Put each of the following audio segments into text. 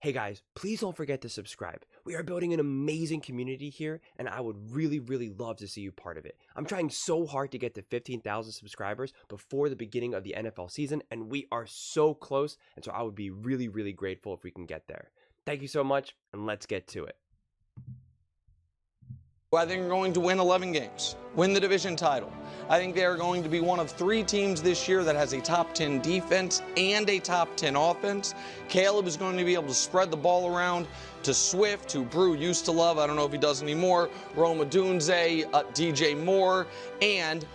Hey guys, please don't forget to subscribe. We are building an amazing community here, and I would really, really love to see you part of it. I'm trying so hard to get to 15,000 subscribers before the beginning of the NFL season, and we are so close, and so I would be really, really grateful if we can get there. Thank you so much, and let's get to it. I think they're going to win 11 games, win the division title. I think they are going to be one of 3 teams this year that has a top 10 defense and a top 10 offense. Caleb is going to be able to spread the ball around to Swift, who Brew used to love. I don't know if he does anymore. Rome Odunze, DJ Moore, and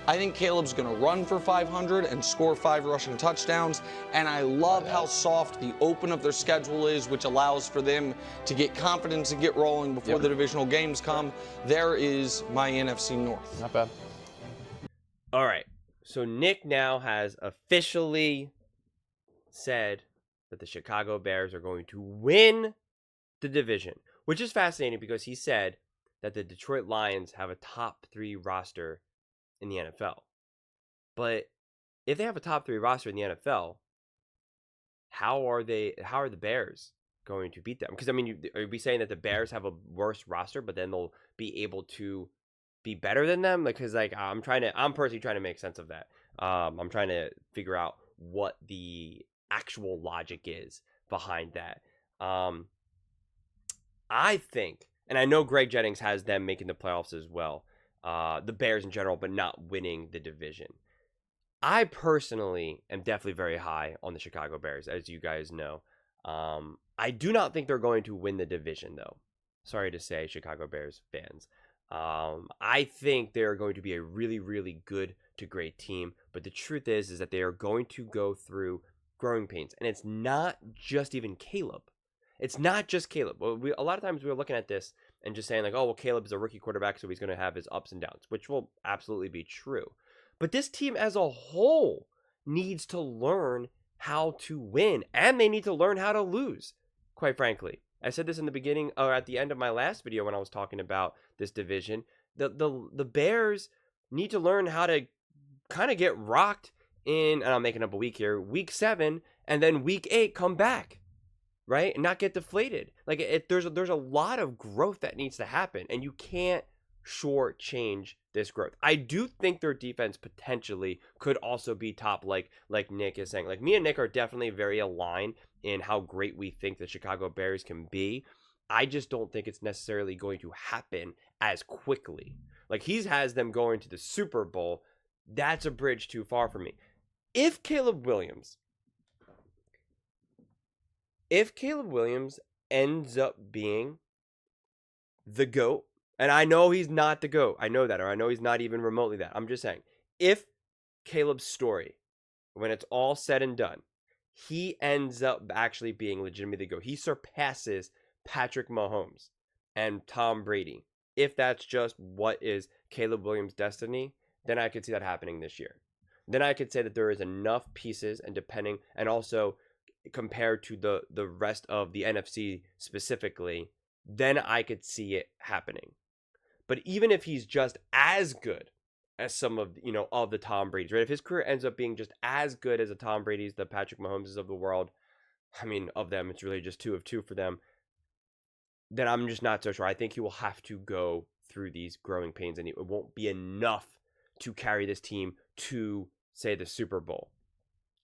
I think Caleb's going to run for 500 and score 5 rushing touchdowns, and I love how soft the open of their schedule is, which allows for them to get confidence and get rolling before the divisional games come. There is my NFC North. Not bad. All right, so Nick now has officially said that the Chicago Bears are going to win the division, which is fascinating because he said that the Detroit Lions have a top 3 roster in the NFL. But if they have a top 3 roster in the NFL, how are the Bears going to beat them? Because I mean, are we saying that the Bears have a worse roster, but then they'll be able to be better than them? Because I'm personally trying to make sense of that. I'm trying to figure out what the actual logic is behind that. I think, and I know Greg Jennings has them making the playoffs as well. The Bears in general, but not winning the division. I personally am definitely very high on the Chicago Bears, as you guys know. I do not think they're going to win the division, though. Sorry to say, Chicago Bears fans. I think they're going to be a really, really good to great team. But the truth is that they are going to go through growing pains. And it's not just even Caleb. It's not just Caleb. A lot of times we're looking at this and just saying like, oh, well, Caleb's a rookie quarterback, so he's going to have his ups and downs, which will absolutely be true. But this team as a whole needs to learn how to win, and they need to learn how to lose, quite frankly. I said this in the beginning, or at the end of my last video when I was talking about this division. The Bears need to learn how to kind of get rocked in, and I'm making up a week here, week 7, and then week 8 come back. Right? And not get deflated. There's a lot of growth that needs to happen, and you can't shortchange this growth. I do think their defense potentially could also be top, like Nick is saying. Like, me and Nick are definitely very aligned in how great we think the Chicago Bears can be. I just don't think it's necessarily going to happen as quickly. Like, he has them going to the Super Bowl. That's a bridge too far for me. If Caleb Williams ends up being the GOAT, and I know he's not the GOAT, I know that, or I know he's not even remotely that. I'm just saying, if Caleb's story, when it's all said and done, he ends up actually being legitimately the GOAT, he surpasses Patrick Mahomes and Tom Brady. If that's just what is Caleb Williams' destiny, then I could see that happening this year. Then I could say that there is enough pieces, and also compared to the rest of the NFC specifically, then I could see it happening. But even if he's just as good as some of the Tom Brady's, right? If his career ends up being just as good as the Tom Brady's, the Patrick Mahomes' of the world, I mean, of them, it's really just 2 of 2 for them, then I'm just not so sure. I think he will have to go through these growing pains, and it won't be enough to carry this team to, say, the Super Bowl.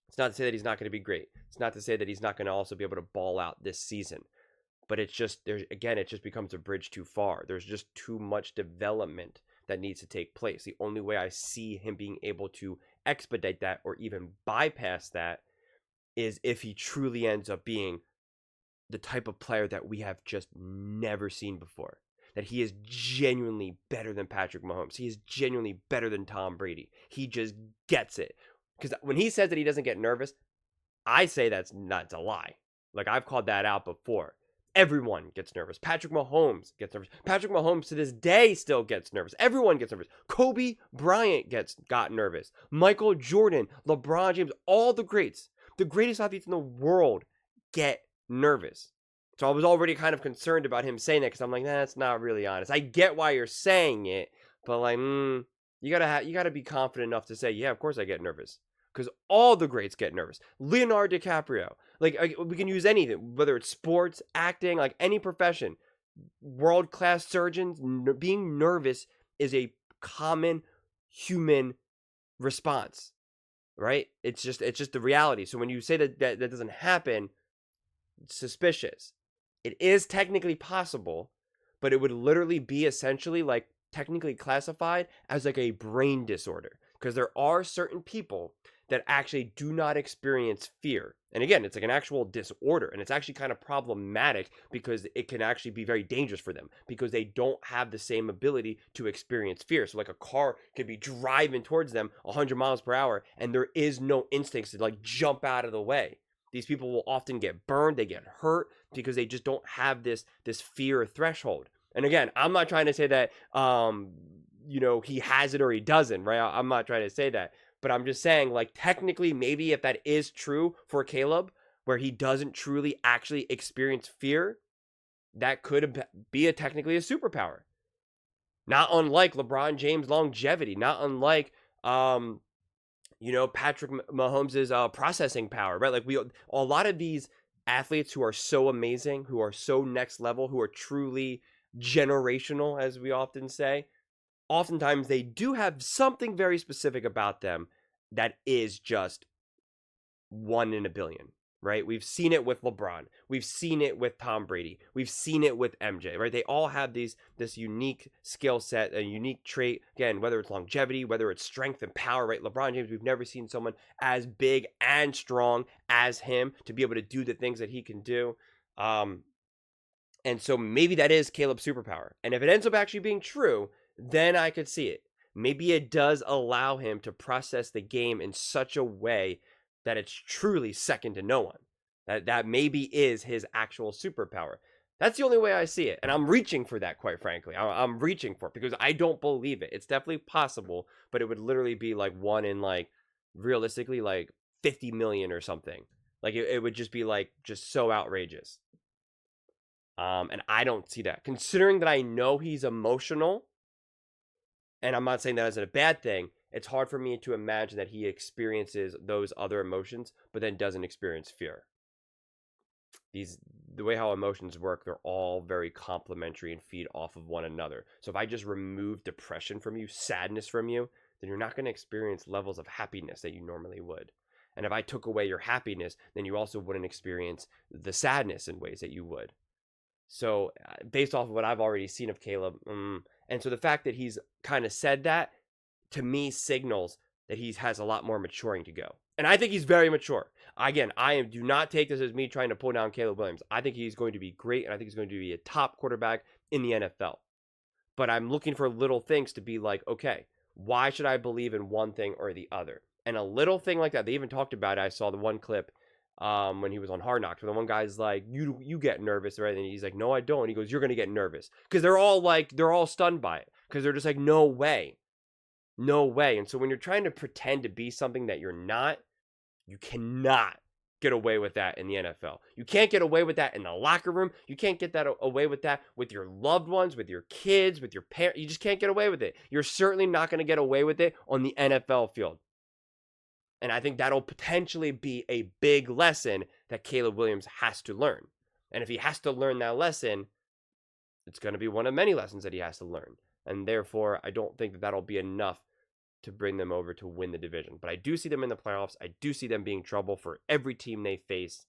It's not to say that he's not going to be great. It's not to say that he's not going to also be able to ball out this season. But it just becomes a bridge too far. There's just too much development that needs to take place. The only way I see him being able to expedite that or even bypass that is if he truly ends up being the type of player that we have just never seen before. That he is genuinely better than Patrick Mahomes. He is genuinely better than Tom Brady. He just gets it. Because when he says that he doesn't get nervous, I say that's a lie. Like, I've called that out before. Everyone gets nervous. Patrick Mahomes gets nervous. Patrick Mahomes to this day still gets nervous. Everyone gets nervous. Kobe Bryant got nervous. Michael Jordan, LeBron James, all the greats, the greatest athletes in the world get nervous. So I was already kind of concerned about him saying that because I'm like, nah, that's not really honest. I get why you're saying it, but like, you gotta be confident enough to say, yeah, of course I get nervous. because all the greats get nervous. Leonardo DiCaprio, like we can use anything, whether it's sports, acting, like any profession. World-class surgeons, being nervous is a common human response, right? It's just the reality. So when you say that doesn't happen, it's suspicious. It is technically possible, but it would literally be essentially like technically classified as like a brain disorder, because there are certain people that actually do not experience fear. And again, it's like an actual disorder, and it's actually kind of problematic because it can actually be very dangerous for them because they don't have the same ability to experience fear. So like a car could be driving towards them 100 miles per hour and there is no instincts to like jump out of the way. These people will often get burned, they get hurt because they just don't have this fear threshold. And again, I'm not trying to say that he has it or he doesn't, right? I'm not trying to say that. But I'm just saying, like, technically, maybe if that is true for Caleb, where he doesn't truly actually experience fear, that could be technically a superpower. Not unlike LeBron James' longevity, not unlike, Patrick Mahomes' processing power, right? Like, a lot of these athletes who are so amazing, who are so next level, who are truly generational, as we often say, oftentimes they do have something very specific about them that is just 1 in a billion, right? We've seen it with LeBron. We've seen it with Tom Brady. We've seen it with MJ, right? They all have this unique skill set, a unique trait. Again, whether it's longevity, whether it's strength and power, right? LeBron James, we've never seen someone as big and strong as him to be able to do the things that he can do. And so maybe that is Caleb's superpower. And if it ends up actually being true, then I could see it. Maybe it does allow him to process the game in such a way that it's truly second to no one. That maybe is his actual superpower. That's the only way I see it. And I'm reaching for that, quite frankly. I'm reaching for it because I don't believe it. It's definitely possible, but it would literally be like one in like, realistically, like 50 million or something. Like it would just be like, just so outrageous. And I don't see that. Considering that I know he's emotional, and I'm not saying that as a bad thing, it's hard for me to imagine that he experiences those other emotions, but then doesn't experience fear. The way how emotions work, they're all very complementary and feed off of one another. So if I just remove depression from you, sadness from you, then you're not going to experience levels of happiness that you normally would. And if I took away your happiness, then you also wouldn't experience the sadness in ways that you would. So based off of what I've already seen of Caleb, and so the fact that he's kind of said that, to me, signals that he has a lot more maturing to go. And I think he's very mature. Again, do not take this as me trying to pull down Caleb Williams. I think he's going to be great, and I think he's going to be a top quarterback in the NFL. But I'm looking for little things to be like, okay, why should I believe in one thing or the other? And a little thing like that, they even talked about it. I saw the one clip when he was on Hard Knocks, where the one guy's like, you get nervous, right? And he's like, no, I don't. And he goes, you're going to get nervous. Because they're all stunned by it. Because they're just like, no way. No way. And so when you're trying to pretend to be something that you're not, you cannot get away with that in the NFL. You can't get away with that in the locker room. You can't get that away with that with your loved ones, with your kids, with your parents. You just can't get away with it. You're certainly not going to get away with it on the NFL field. And I think that'll potentially be a big lesson that Caleb Williams has to learn. And if he has to learn that lesson, it's going to be one of many lessons that he has to learn. And therefore, I don't think that that'll be enough to bring them over to win the division. But I do see them in the playoffs. I do see them being trouble for every team they face.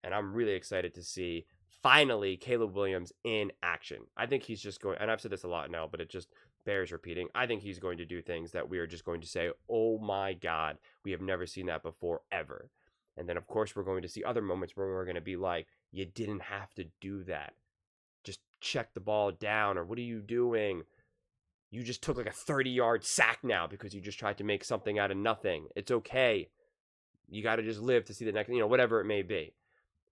And I'm really excited to see, finally, Caleb Williams in action. I think he's just going, and I've said this a lot now, but it just bears repeating. I think he's going to do things that we are just going to say, oh my God, we have never seen that before, ever. And then, of course, we're going to see other moments where we're going to be like, you didn't have to do that. Just check the ball down, or what are you doing? You just took like a 30-yard sack now because you just tried to make something out of nothing. It's okay. You got to just live to see the next, whatever it may be.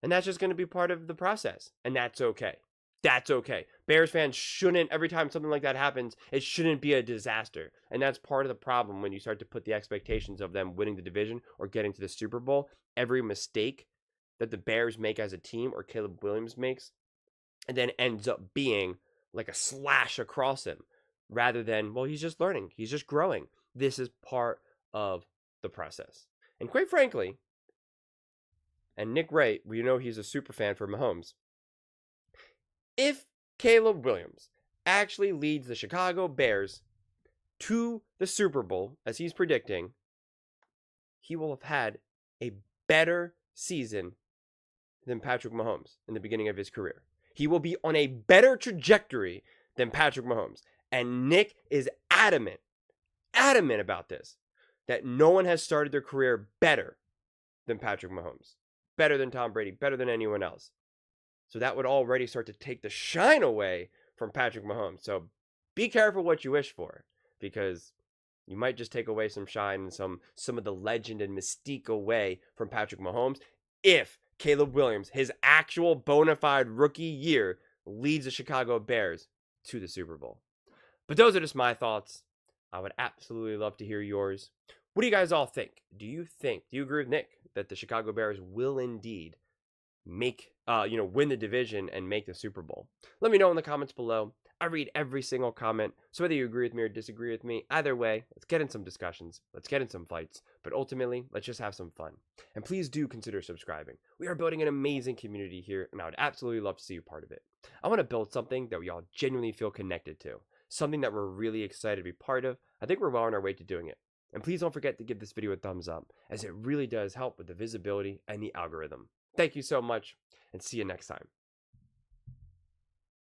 And that's just going to be part of the process. And that's okay. That's okay. Bears fans shouldn't, every time something like that happens, it shouldn't be a disaster. And that's part of the problem when you start to put the expectations of them winning the division or getting to the Super Bowl. Every mistake that the Bears make as a team or Caleb Williams makes, and then ends up being like a slash across him rather than, well, he's just learning. He's just growing. This is part of the process. And quite frankly, and Nick Wright, we know he's a super fan for Mahomes. If Caleb Williams actually leads the Chicago Bears to the Super Bowl, as he's predicting, he will have had a better season than Patrick Mahomes in the beginning of his career. He will be on a better trajectory than Patrick Mahomes. And Nick is adamant about this, that no one has started their career better than Patrick Mahomes, better than Tom Brady, better than anyone else. So that would already start to take the shine away from Patrick Mahomes. So be careful what you wish for, because you might just take away some shine and some of the legend and mystique away from Patrick Mahomes if Caleb Williams, his actual bona fide rookie year, leads the Chicago Bears to the Super Bowl. But those are just my thoughts. I would absolutely love to hear yours. What do you guys all think? Do you agree with Nick that the Chicago Bears will indeed win the division and make the Super Bowl? Let me know in the comments below. I read every single comment, so whether you agree with me or disagree with me, either way, let's get in some discussions, let's get in some fights, but ultimately, let's just have some fun. And please do consider subscribing. We are building an amazing community here, and I would absolutely love to see you part of it. I want to build something that we all genuinely feel connected to, something that we're really excited to be part of. I think we're well on our way to doing it. And please don't forget to give this video a thumbs up, as it really does help with the visibility and the algorithm. Thank you so much, and see you next time.